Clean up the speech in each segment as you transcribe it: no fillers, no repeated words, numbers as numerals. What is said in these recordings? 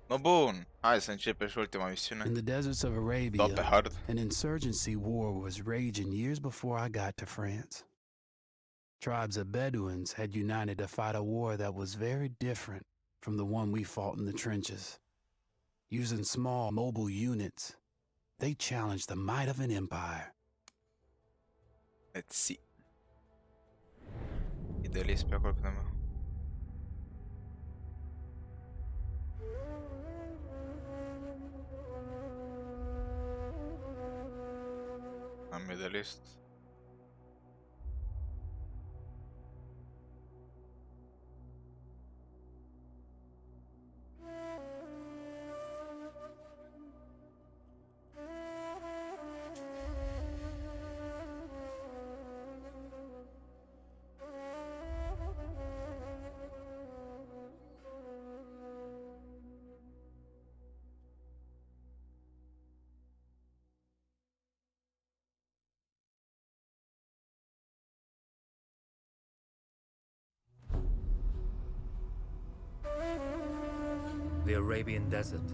No bun, hai să începe și ultima misiune. In the deserts of Tot Arabia, pe hard. an insurgency war was raging years before I got to France. Tribes of Bedouins had united to fight a war that was very different from the one we fought in the trenches. Using small, mobile units, they challenged the might of an empire. Let's see. Idealist pe acolo pe mea. Am idealist. The Arabian Desert.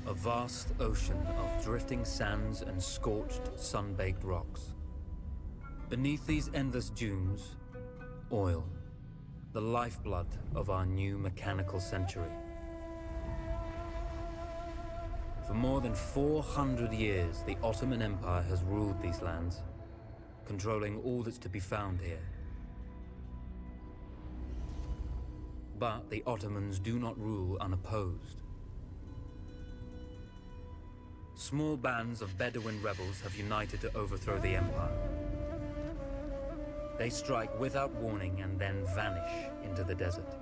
A vast ocean of drifting sands and scorched, sun-baked rocks. Beneath these endless dunes, oil, the lifeblood of our new mechanical century. For more than 400 years, the Ottoman Empire has ruled these lands, controlling all that's to be found here. But the Ottomans do not rule unopposed. Small bands of Bedouin rebels have united to overthrow the empire. They strike without warning and then vanish into the desert.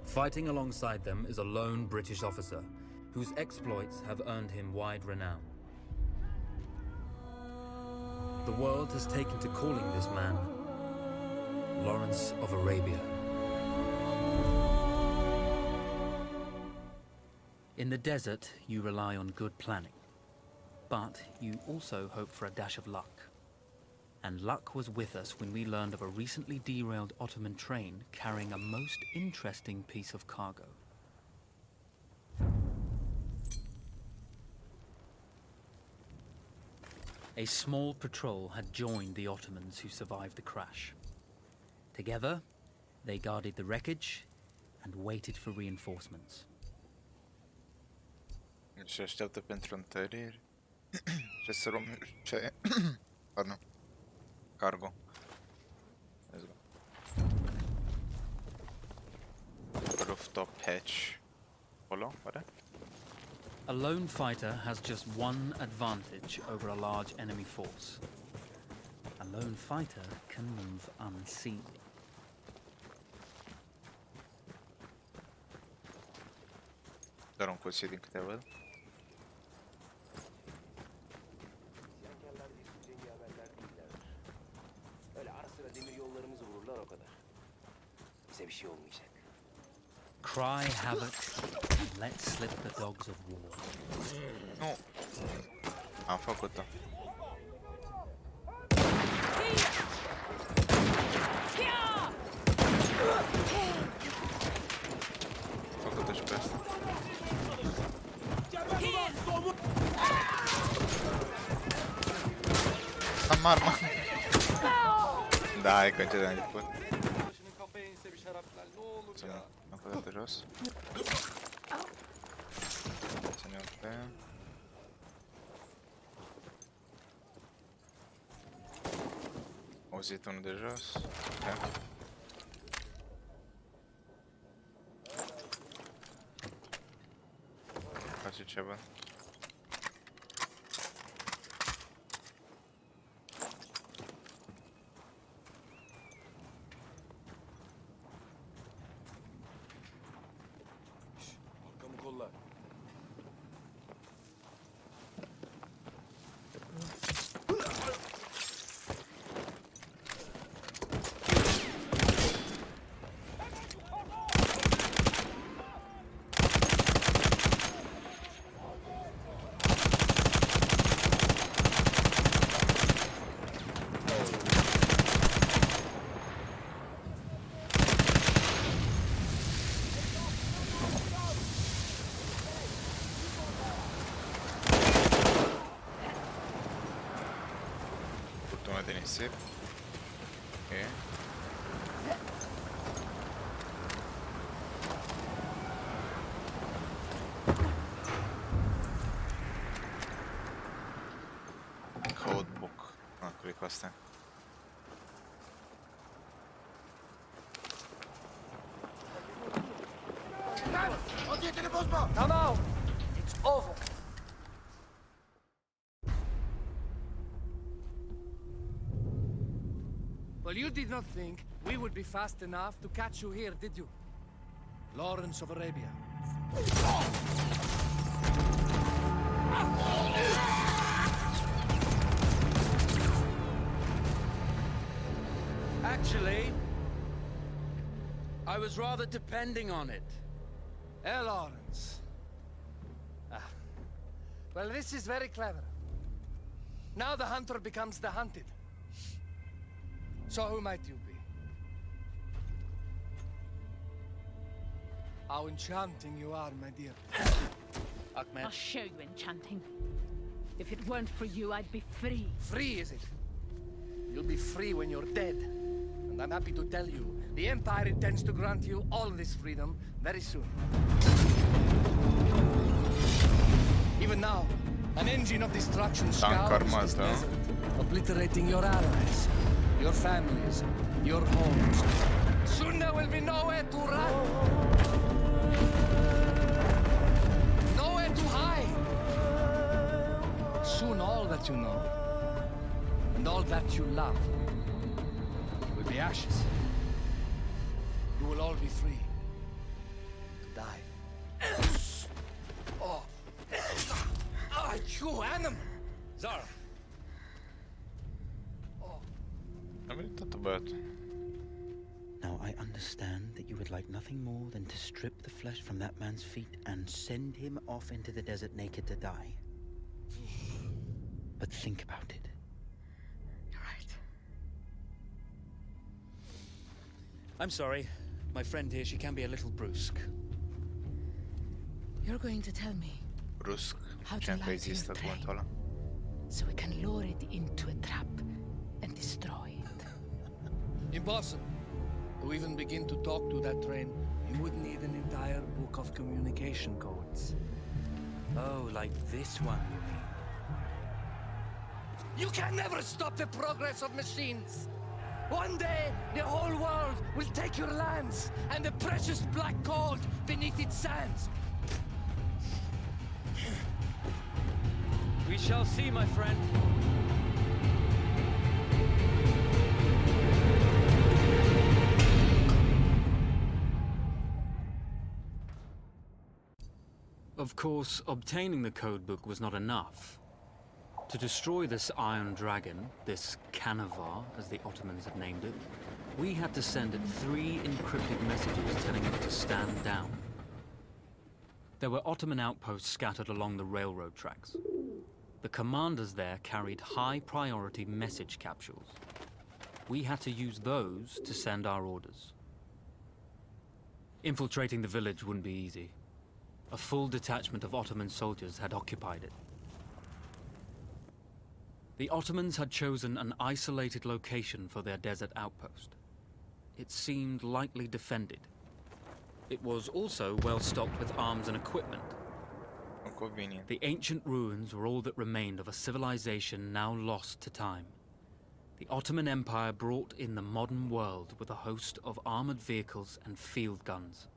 Fighting alongside them is a lone British officer whose exploits have earned him wide renown. The world has taken to calling this man Lawrence of Arabia. In the desert, you rely on good planning, but you also hope for a dash of luck. And luck was with us when we learned of a recently derailed Ottoman train carrying a most interesting piece of cargo. A small patrol had joined the Ottomans who survived the crash. Together, they guarded the wreckage and waited for reinforcements. Și așteaptă pentru întăriri. Ce să luăm... Ce... Pardon. Cargo. Let's go. Rooftop hatch. Acolo, oare? A lone fighter has just one advantage over a large enemy force. A lone fighter can move unseen. Doar un cuțit din câte văd. İsyankarlar diskuteceği haberler değiller. Öyle ara sıra demir yollarımızı vururlar o kadar. Bize bir şey olmayacak. Cry havoc and let slip the dogs of war. Nu. Am făcut-o. Făcut-o și pe asta. Am arma. Da, hai că încet am început. Am pădat pe jos. Ține-o pe... Auzit unul de jos. Ok. Face ceva. Arkamı kolla. Zona de nisip. Ok. Codebook. Koliko ste? No, no! It's over! Well, you did not think we would be fast enough to catch you here, did you? Lawrence of Arabia. Actually, I was rather depending on it. Lawrence. Well, this is very clever. Now the hunter becomes the hunted. So who might you be? How enchanting you are, my dear. Ahmed. I'll show you enchanting. If it weren't for you, I'd be free. Free, is it? You'll be free when you're dead. And I'm happy to tell you, the Empire intends to grant you all this freedom very soon. Even now, an engine of destruction scours this desert, obliterating your allies, your families, your homes. Soon there will be nowhere to run. Nowhere to hide. Soon all that you know, and all that you love, will be ashes. You will all be free to die. Oh, you animal! Zara. Ja vill inte ta böt. Now I understand that you would like nothing more than to strip the flesh from that man's feet and send him off into the desert naked to die. But think about it. You're right. I'm sorry. My friend here, she can be a little brusque. You're going to tell me Rusk. how to Känns lie to există your prey, cuvântul ăla. so we can lure it into a trap and destroy it. Impossible. To even begin to talk to that train, you would need an entire book of communication codes. Oh, like this one, you mean? You can never stop the progress of machines. One day, the whole world will take your lands and the precious black gold beneath its sands. We shall see, my friend. Of course, obtaining the codebook was not enough. To destroy this Iron Dragon, this Canavar, as the Ottomans had named it, we had to send it 3 encrypted messages telling it to stand down. There were Ottoman outposts scattered along the railroad tracks. The commanders there carried high-priority message capsules. We had to use those to send our orders. Infiltrating the village wouldn't be easy. A full detachment of Ottoman soldiers had occupied it. The Ottomans had chosen an isolated location for their desert outpost. It seemed lightly defended. It was also well stocked with arms and equipment. Convenient. The ancient ruins were all that remained of a civilization now lost to time. The Ottoman Empire brought in the modern world with a host of armored vehicles and field guns.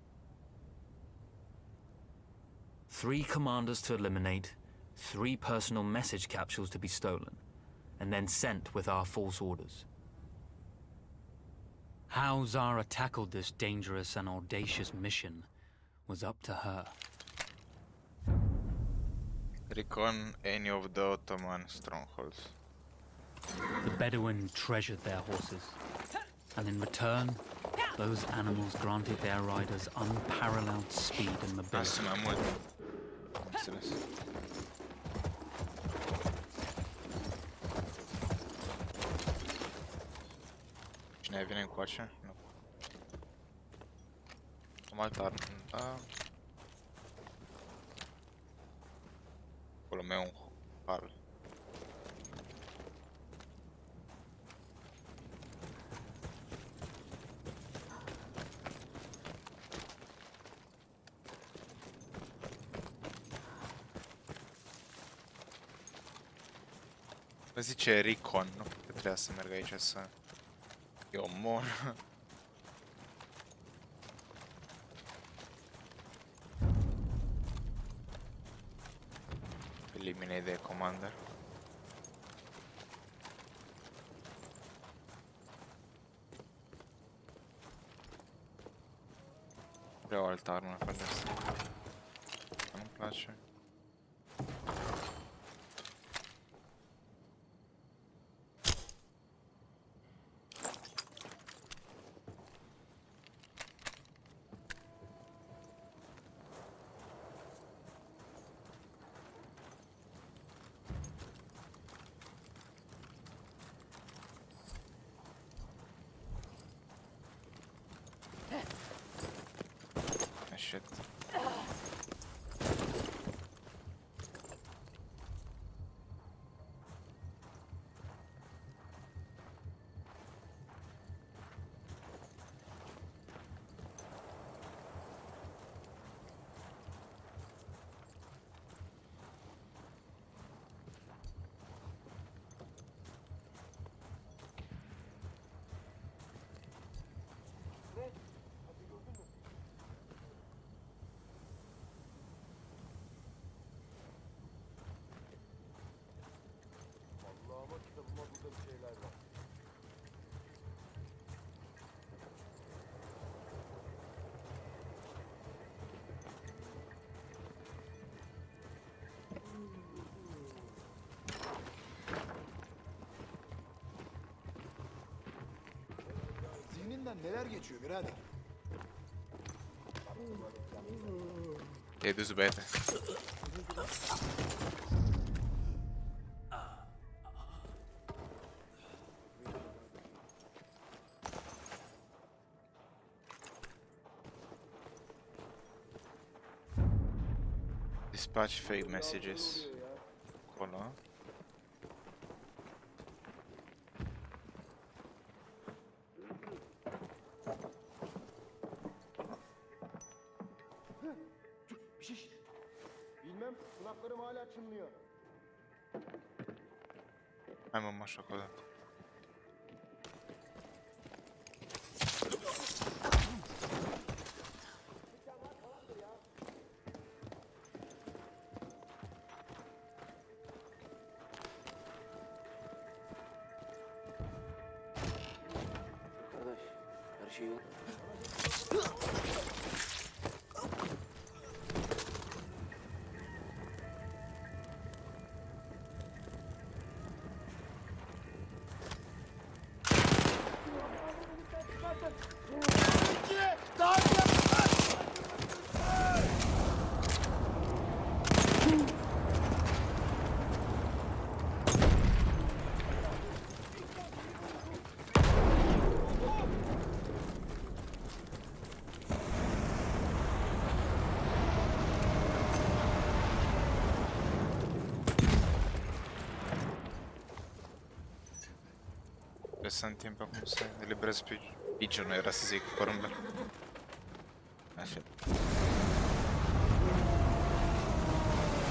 3 commanders to eliminate, 3 personal message capsules to be stolen, and then sent with our false orders. How Zara tackled this dangerous and audacious mission was up to her. Recon any of the Ottoman strongholds. The Bedouin treasured their horses, and in return, those animals granted their riders unparalleled speed and mobility. Asta mai mult. Am înțeles. Cine vine încoace? Nu. Am altă armă. Da. Acolo meu un hal. Zice Recon, nu cred că trebuia să merg aici să... îi omor. Eliminate the commander. Vreau altă armă pe de asta. Nu-mi place. Shit. Zihninden neler geçiyor birader? Te-ai dus, băiete. Dispatch fake messages. Acolo. Bilmem, kulaklarım hala çınlıyor. Hai mă, mă, șocolat. Arkadaş, her şey yok. Lăsăm timp acum să eliberez pe Pigeon, era să zic porumbel. Așa.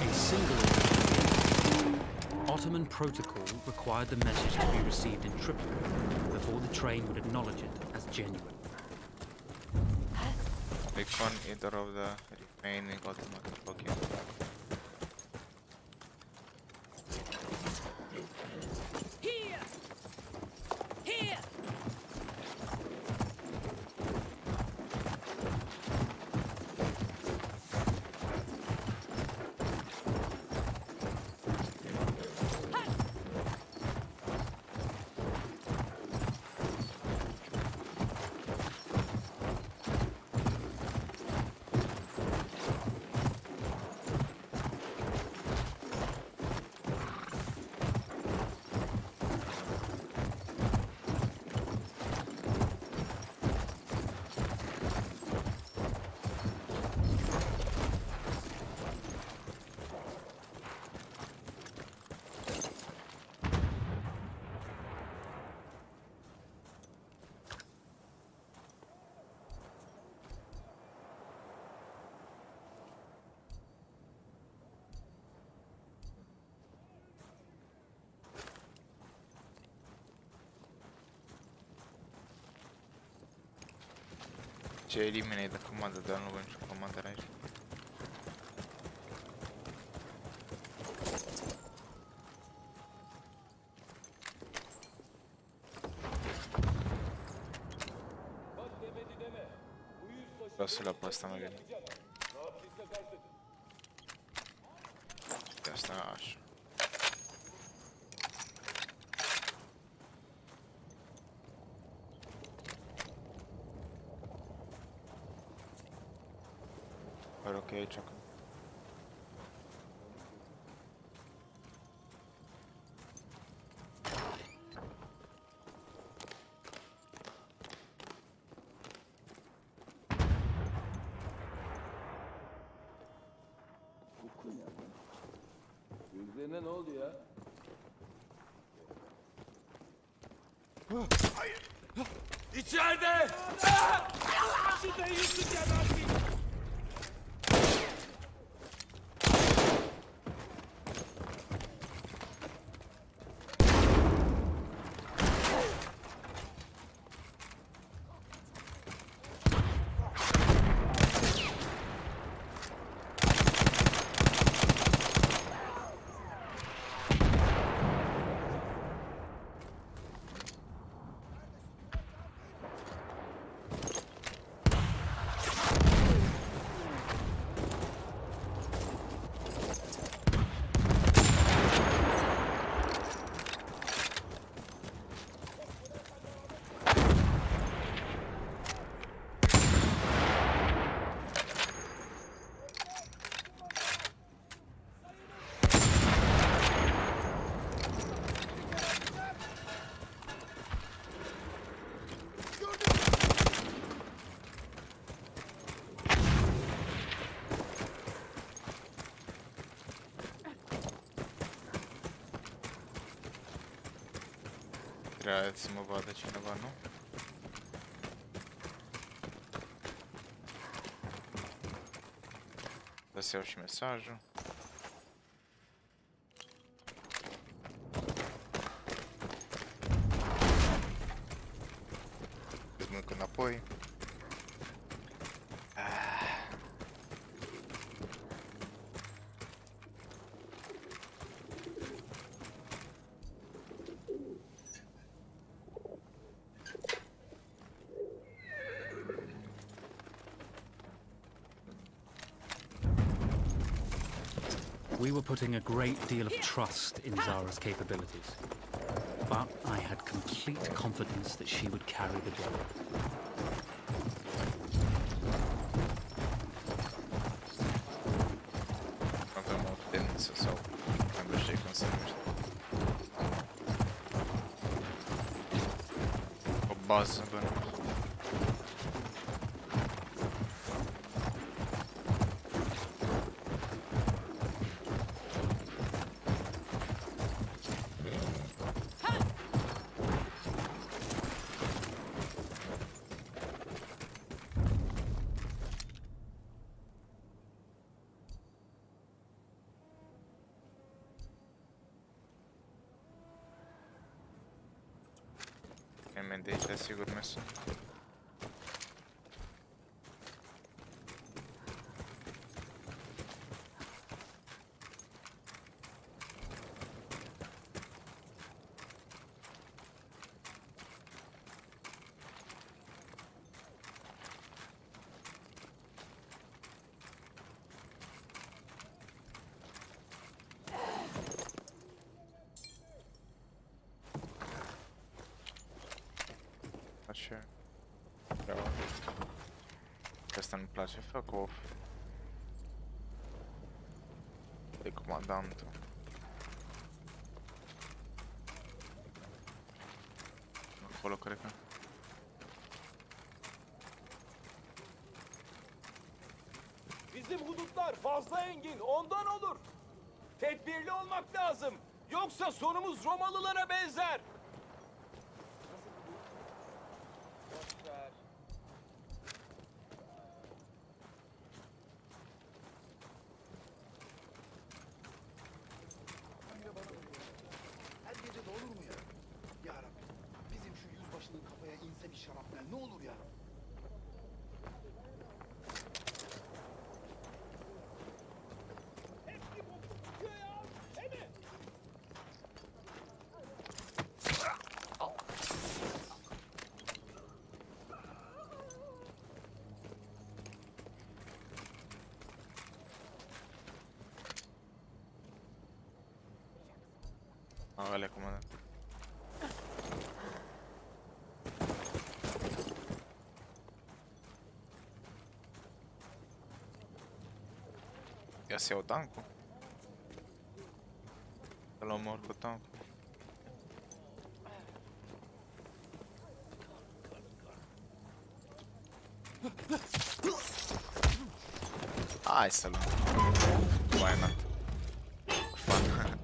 A single Ottoman protocol required the message to be received in triplicate before the train would acknowledge it as genuine. Recon either of the remaining automatic. Okay. c'è eliminate il comando da nuovo in comandare. Burası la pastama gelin. Dersten ağaç. Var okey çok. Gözlerine ne oldu ya? İçeride! Şu dayısı gebertin! Recimo vada ce undeva, nu? Să iau și mesajul. Îți mânc înapoi. We were putting a great deal of trust in Zara's capabilities, but I had complete confidence that she would carry the day. Avem o tendință sau am știi cum se numește. O bază, bănuiesc. Hemen de işte sigur mesut. Așa. Da. Asta nu-mi place. Fuck off. E comandantul. Acolo, cred că. Bizim hudutlar fazla engin, ondan olur. Tedbirli olmak lazım. Yoksa sonumuz Romalılara benzer. Her gece de olur mu ya? Ya Rabbi, bizim şu yüzbaşının kafaya inse bir şarapnel ne olur ya? Vale, comandante. Ia să iau tancul? Să-l omor cu tancul. Hai să luăm. Why not? Fun.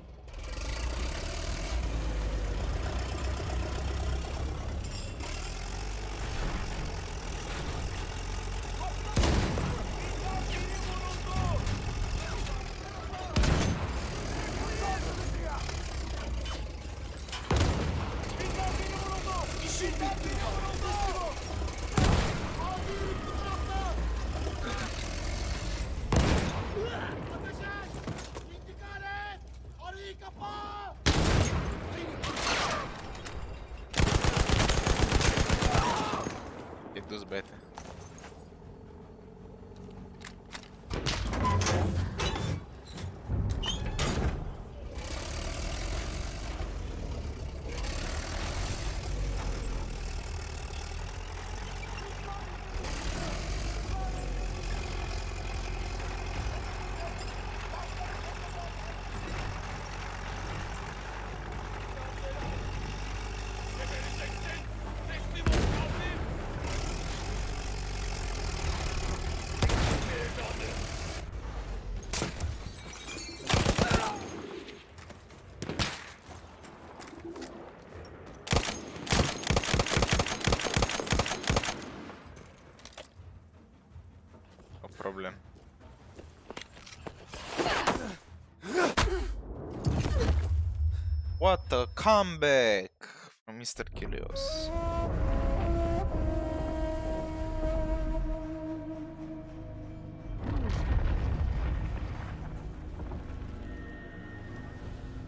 E dus bete. O problem. What a comeback from Mr. Kilios.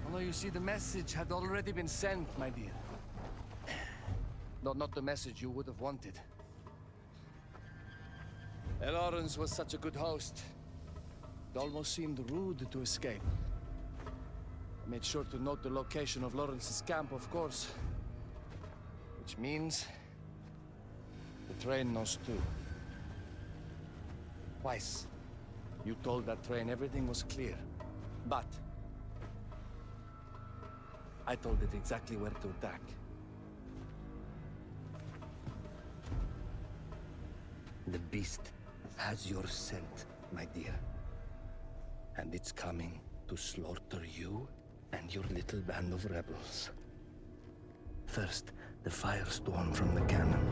Although you see, the message had already been sent, my dear. Not the message you would have wanted. Lawrence was such a good host. It almost seemed rude to escape. I made sure to note the location of Lawrence's camp, of course. Which means the train knows too. Twice, you told that train everything was clear. But I told it exactly where to attack. The beast has your scent, my dear. And it's coming to slaughter you and your little band of rebels. First, the firestorm from the cannon.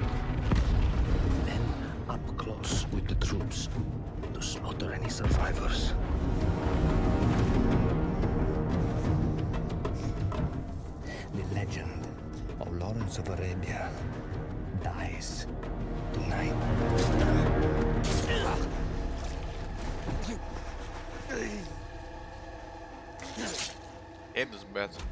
Then, up close with the troops to slaughter any survivors. The legend of Lawrence of Arabia dies tonight. E dus băiatul.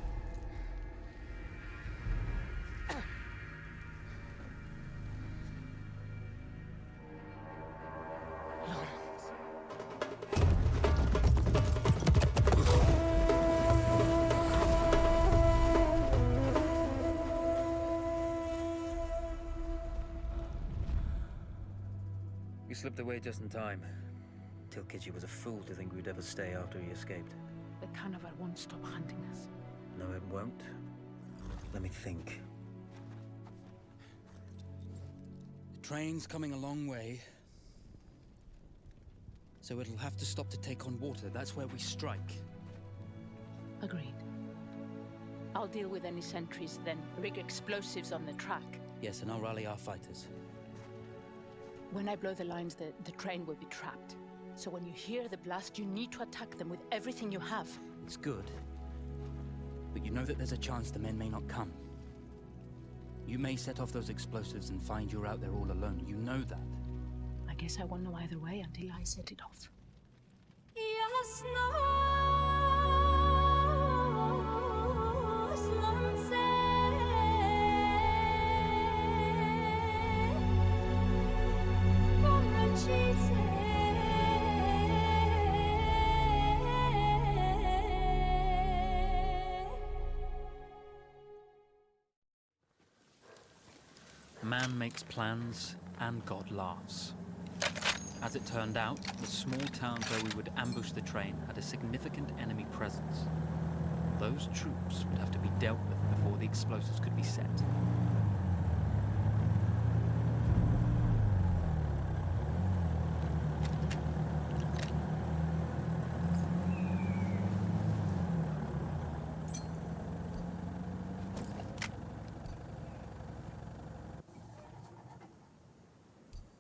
We slipped away just in time. Till Kiji was a fool to think we'd ever stay after he escaped. The carnival won't stop hunting us. No, it won't. Let me think. The train's coming a long way. So it'll have to stop to take on water. That's where we strike. Agreed. I'll deal with any sentries, then rig explosives on the track. Yes, and I'll rally our fighters. When I blow the lines, the train will be trapped. So when you hear the blast, you need to attack them with everything you have. It's good. But you know that there's a chance the men may not come. You may set off those explosives and find you're out there all alone. You know that. I guess I won't know either way until I set it off. Man makes plans and God laughs. As it turned out, the small town where we would ambush the train had a significant enemy presence. Those troops would have to be dealt with before the explosives could be set.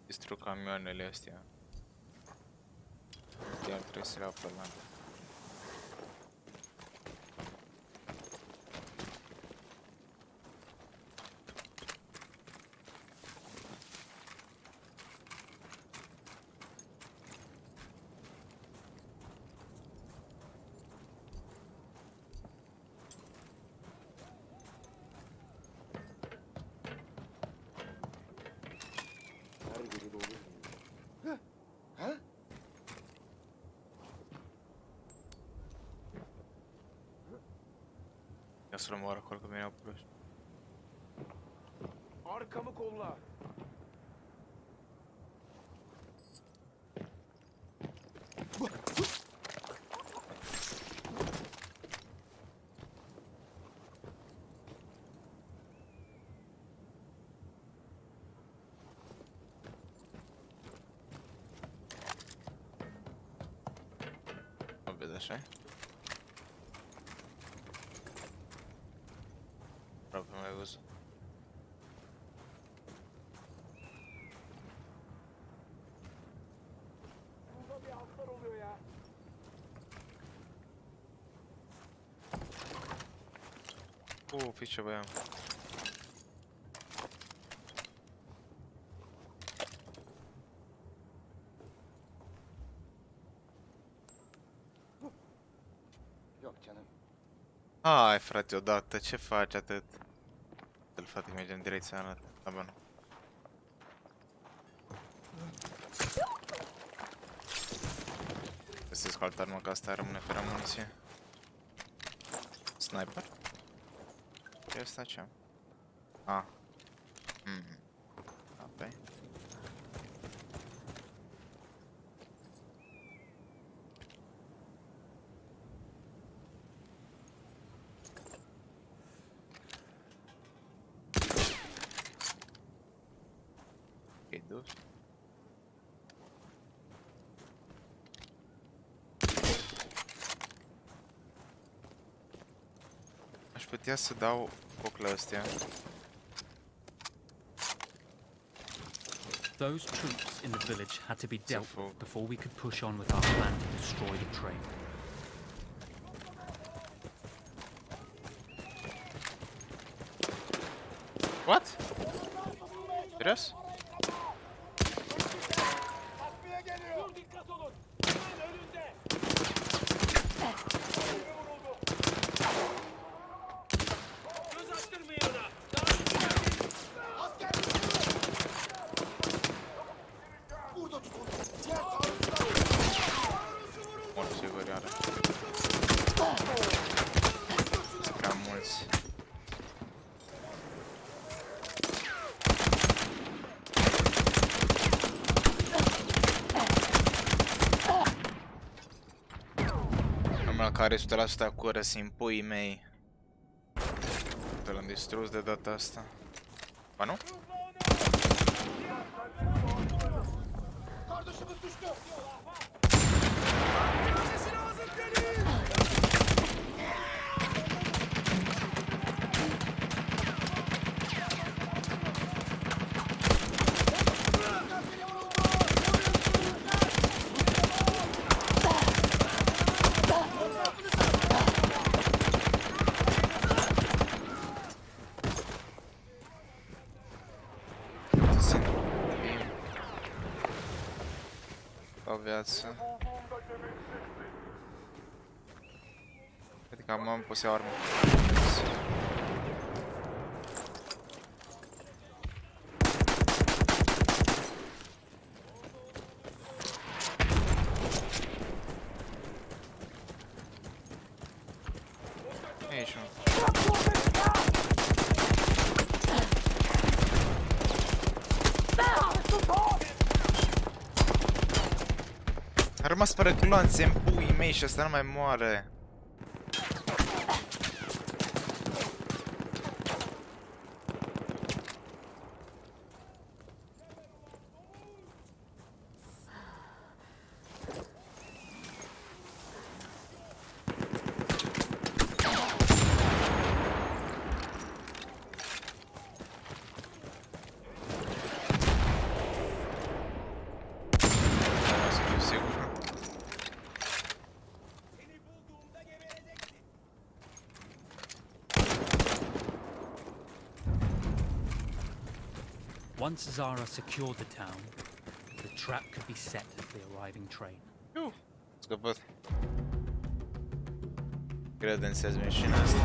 Distrug camioanele astea. Iar trebuie să le apălăm. Her biri dolu. Ia să-l omor acolo că veneau proști. Arkamı kolla. Nu vezi așa? Aproape mai văzut. Burada bir altlar oluyor ya. Fișă băiam. Yok canım. Hai frate, odată, ce faci atât? Îl frate, mergem în direcția arată. Da, bă, nu. Găsesc altă armă, că asta rămâne fără muniție. Sniper? Ce este așa? Ah. Apoi. Ok, dus. Aș putea să dau foc la astea. Those troops in the village had to be dealt with before we could push on with our plan to destroy the train. What? Serios? Takviye geliyor. Dikkat olun. Hemen önünde. Vuruldu. Göz açtırmayın ona. Asker burada tut onu. Diğer taarruzcular. Mult sigur iară. Sunt prea mulți. Numai care 100% acură în puii mei. L-am distrus de data asta. Ba nu? Kardeşimiz düştü. O viață. Cred că am pus o armă. Aici, A rămas fără gloanțe în puii mei și asta nu mai moare. Să fiu sigur. Once Zara secured the town, the trap could be set for the arriving train. Scăpat. Cred în sens mașina asta.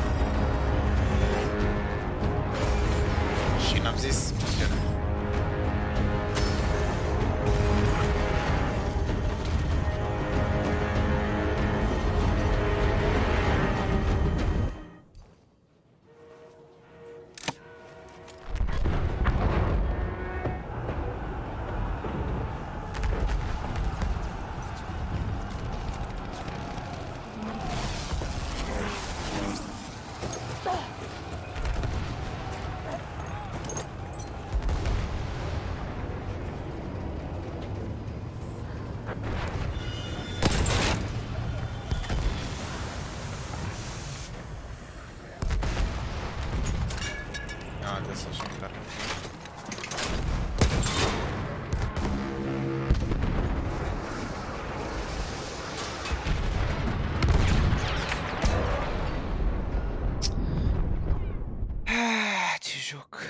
Și n-am zis misiune. Ah, trebuie să-și încarc. Ce joc.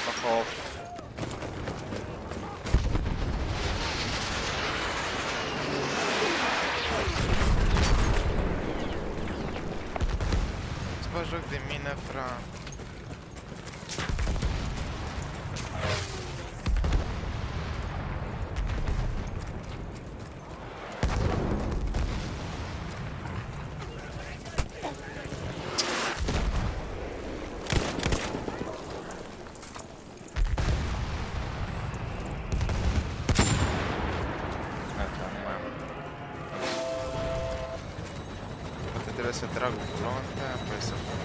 Fuck off. Îți bagi joc de mine, fra. Gata, nu mai am. Poate trebuie să trag un blonde, apoi să pun.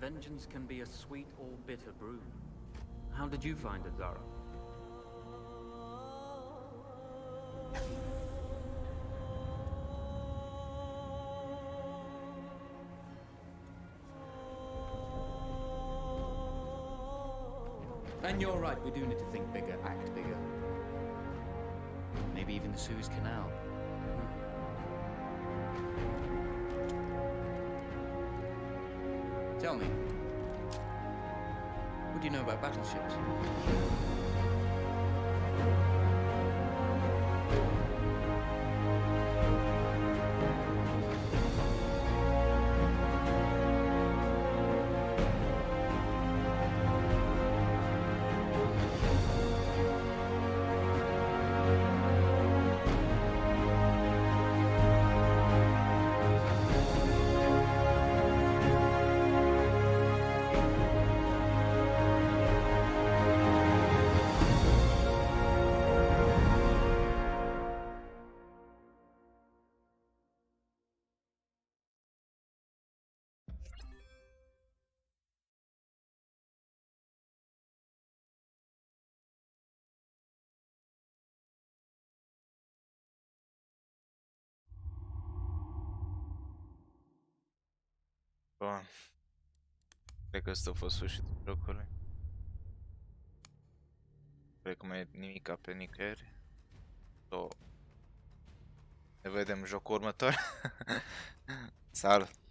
Vengeance can be a sweet or bitter brew. How did you find it, Zara? And you're right, we do need to think bigger, act bigger. Maybe even the Suez Canal. Tell me, what do you know about battleships? Bun. Cred că ăsta a fost sfârșitul jocului. Cred că mai e nimica pe nicăieri. So, ne vedem în jocul următor. Salut!